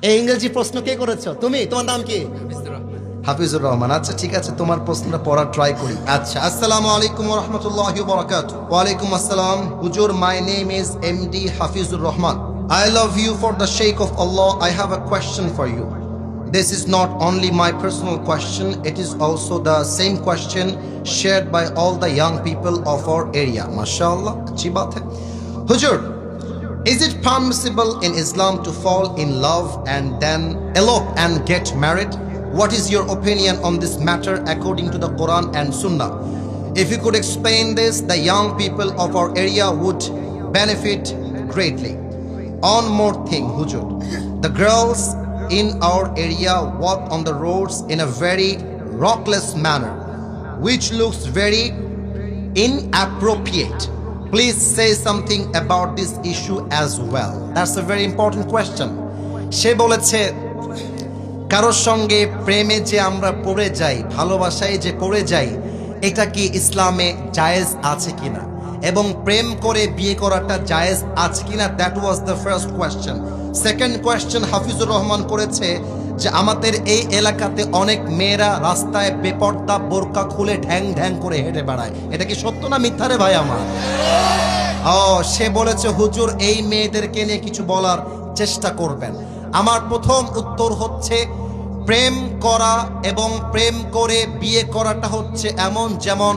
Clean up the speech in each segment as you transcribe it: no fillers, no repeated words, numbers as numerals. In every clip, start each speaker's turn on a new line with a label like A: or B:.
A: এই ইংরেজি প্রশ্ন কে করেছো? তুমি? তোমার নাম কি?
B: হাফিজুর রহমান। আচ্ছা ঠিক আছে, তোমার প্রশ্নটা পড়া ট্রাই করি।
A: আচ্ছা, আসসালামু আলাইকুম ওয়া রাহমাতুল্লাহি ওয়া বারাকাতুহু।
B: ওয়ালাইকুম আসসালাম। হুজুর, my name is MD Hafizur Rahman. I love you for the sake of Allah. I have a question for you. This is not only my personal question, it is also the same question shared by all the young people of our area. MashaAllah, अच्छी बात है। Hujur, is it permissible in Islam to fall in love and then elope and get married? What is your opinion on this matter according to the Quran and Sunnah? If you could explain this, the young people of our area would benefit greatly. One more thing, Hujur. The girls in our area walk on the roads in a very rockless manner, which looks very inappropriate. Please say something about this issue as well.
A: That's a very important question. সে বলেছে কারোর সঙ্গে প্রেমে যে আমরা পড়ে যাই, ভালোবাসায় যে পড়ে যাই, এটা কি ইসলামে জায়েজ আছে কিনা, এবং প্রেম করে বিয়ে করাটা জায়েজ আছে কিনা, that was the first question. Second question Hafizur Rahman করেছে যে আমাদের এই এলাকাতে অনেক মেয়েরা রাস্তায় বেপর্দা বোরকা খুলে ঢ্যাং ঢ্যাং করে হেঁটে বেড়ায়। এটা কি সত্য না মিথ্যা রে ভাই আমার? সে বলেছে হুজুর এই মেয়েদেরকে নিয়ে কিছু বলার চেষ্টা করবেন। আমার প্রথম উত্তর হচ্ছে প্রেম করা এবং প্রেম করে বিয়ে করাটা হচ্ছে এমন যেমন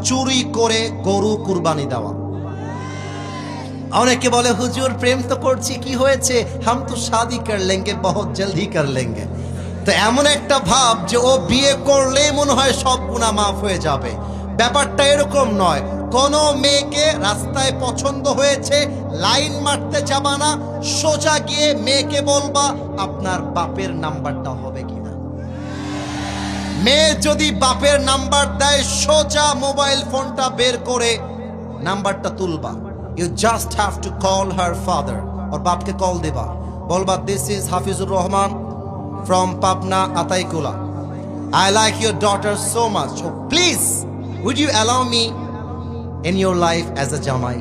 A: চুরি করে গরু কুরবানি দেওয়া। অনেকে বলে হুজুর প্রেম তো করছি, কি হয়েছে, হাম তো শাদি কর লেঙ্গে, বহুত জলদি কর লেঙ্গে। তো এমন একটা ভাব যে ও বিয়ে করলে মনে হয় সব গুনাহ মাফ হয়ে যাবে। ব্যাপারটা এরকম নয়। কোন মেয়েকে রাস্তায় পছন্দ হয়েছে, লাইন মারতে যাবা না, সোজা গিয়ে মেয়েকে বলবা আপনার বাপের নাম্বারটা হবে কিনা। মেয়ে যদি বাপের নাম্বার দেয়, সোজা মোবাইল ফোনটা বের করে নাম্বারটা তুলবা। You just have to call her father, ওর বাপকে কল দেবা, বলবা this is Hafizur Rahman from Pabna Ataikula. I like your daughter so much, please would you allow me in your life as a jamai.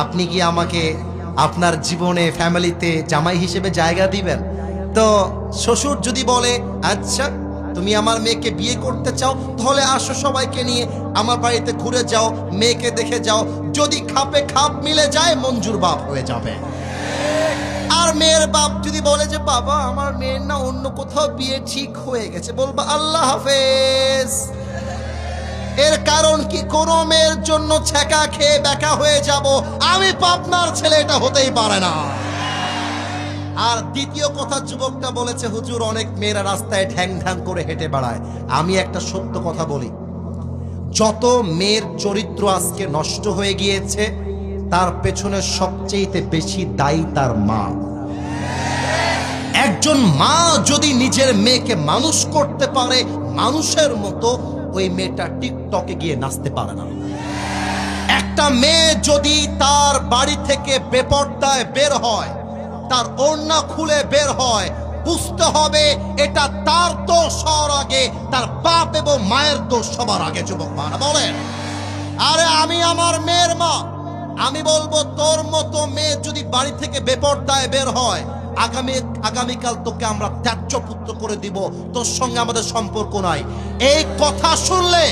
A: আপনি কি আমাকে আপনার জীবনে ফ্যামিলিতে জামাই হিসেবে জায়গা দিবেন? তো শ্বশুর যদি বলে আচ্ছা তুমি আমার মেয়েকে বিয়ে করতে চাও, তাহলে আসো সবাইকে নিয়ে আমার বাড়িতে ঘুরে যাও, মেয়েকে দেখে যাও, যদি খাপে খাপ মিলে যায় মঞ্জুর বাপ হয়ে যাবে। আর মেয়ের বাপ যদি বলে যে বাবা আমার মেয়ের না অন্য কোথাও বিয়ে ঠিক হয়ে গেছে, বলবা আল্লাহ হাফেজ। এর কারণ কি, কোন মেয়ের জন্য ছ্যাঁকা খেয়ে বেকা হয়ে যাব আমি পাবনার ছেলে, এটা হতেই পারে না। আর দ্বিতীয় কথা, যুবকটা বলেছে হুজুর অনেক মেয়েরা রাস্তায় ঢ্যাং ঢ্যাং করে হেঁটে বেড়ায়। আমি একটা সত্য কথা বলি, যত মেয়ের চরিত্র আজকে নষ্ট হয়ে গিয়েছে তার পেছনে সবচেয়ে বেশি দায়ী তার মা। একজন মা যদি নিজের মেয়েকে মানুষ করতে পারে মানুষের মতো, ওই মেয়েটা টিকটকে গিয়ে নাচতে পারে না। একটা মেয়ে যদি তার বাড়ি থেকে বেপর্দায় বের হয়, তার ওড়না খুলে বের হয়, বুঝতে হবে এটা তার দোষ হওয়ার আগে তার বাপ এবং মায়ের দোষ সবার আগে। যুবক মারা বলেন, আরে আমি আমার মেয়ের মা, আমি বলবো তোর মতো মেয়ে যদি বাড়ি থেকে বেপর্দায় বের হয়, আগামীকাল তোকে আমরা ত্যায্য পুত্র করে দিব, তোর সঙ্গে আমাদের সম্পর্ক নাই। এই কথা শুনলে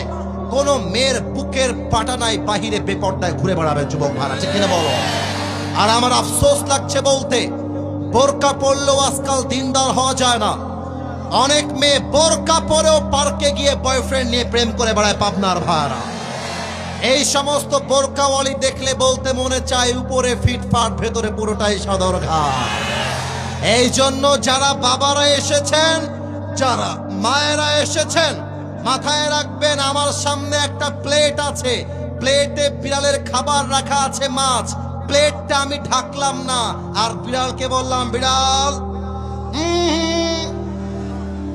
A: কোন মেয়ের বুকের পাটানায় বাহিরে বেপর্দায় ঘুরে বেড়াবে। যুবক ভাড়া ঠিক কিনা বলো? আর আমার আফসোস লাগছে বলতে, বোরকা পরলেও আজকাল দিনদার হওয়া যায় না। অনেক মেয়ে বোরকা পরেও পার্কে গিয়ে বয়ফ্রেন্ড নিয়ে প্রেম করে বেড়ায় পাবনার ভাড়া। এই সমস্ত বোরকাওয়ালি দেখলে বলতে মনে চায় উপরে ফিটফাট, ভেতরে পুরোটাই সদর ঘাট। এই জন্য যারা বাবারা এসেছেন, যারা মায়েরা এসেছেন, মাথায় রাখবেন আমার সামনে একটা প্লেট আছে, প্লেটে বিড়ালের খাবার রাখা আছে, মাছ। প্লেটটা আমি ঢাকলাম না, আর বিড়ালকে বললাম বিড়াল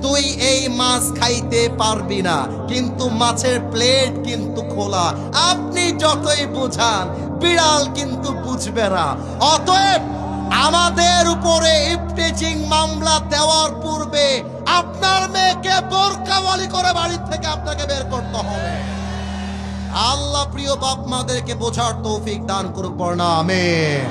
A: তুই এই মাছ খাইতে পারবি না, কিন্তু মাছের প্লেট কিন্তু খোলা। আপনি যতই বোঝান বিড়াল কিন্তু বুঝবে না। অতএব আমাদের উপরে ইফটিজিং মামলা দেওয়ার পূর্বে আপনার মেয়েকে বোরকাওয়ালি করে বাড়ি থেকে আপনাকে বের করতে হবে। আল্লাহ প্রিয় বাপ মাদেরকে বোঝার তৌফিক দান করুক, পড়না আমিন।